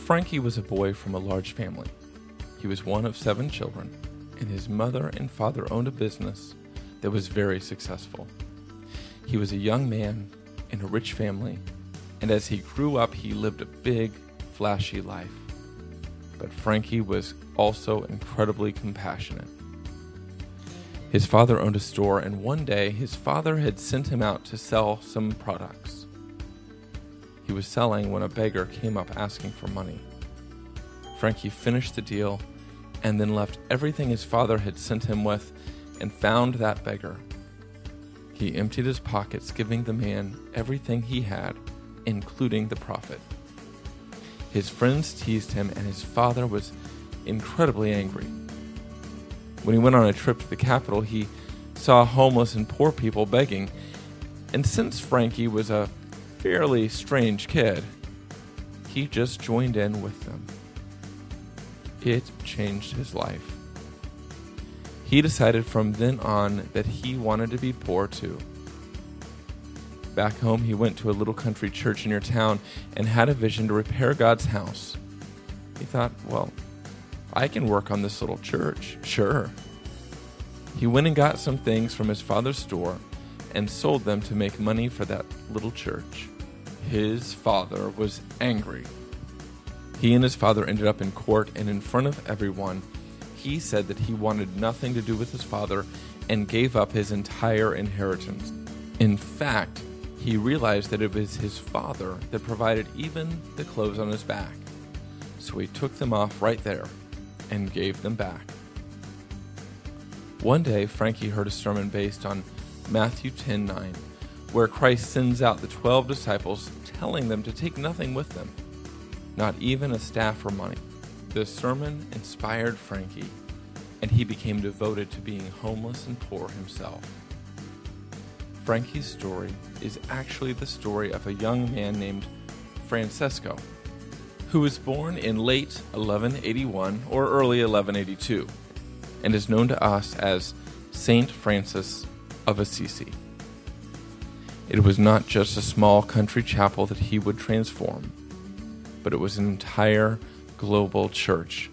Frankie was a boy from a large family. He was one of 7 children, and his mother and father owned a business that was very successful. He was a young man in a rich family, and as he grew up, he lived a big, flashy life. But Frankie was also incredibly compassionate. His father owned a store, and one day his father had sent him out to sell some products. He was selling when a beggar came up asking for money. Frankie finished the deal and then left everything his father had sent him with and found that beggar. He emptied his pockets, giving the man everything he had, including the profit. His friends teased him, and his father was incredibly angry. When he went on a trip to the capital, he saw homeless and poor people begging, and since Frankie was a fairly strange kid, he just joined in with them. It changed his life. He decided from then on that he wanted to be poor too. Back home, he went to a little country church near town and had a vision to repair God's house. He thought, well, I can work on this little church, sure. He went and got some things from his father's store and sold them to make money for that little church. His father was angry. He and his father ended up in court, and in front of everyone, he said that he wanted nothing to do with his father and gave up his entire inheritance. In fact, he realized that it was his father that provided even the clothes on his back. So he took them off right there and gave them back. One day, Frankie heard a sermon based on Matthew 10:9, where Christ sends out the 12 disciples, telling them to take nothing with them, not even a staff or money. The sermon inspired Frankie, and he became devoted to being homeless and poor himself. Frankie's story is actually the story of a young man named Francesco, who was born in late 1181 or early 1182, and is known to us as Saint Francis of Assisi. It was not just a small country chapel that he would transform, but it was an entire global church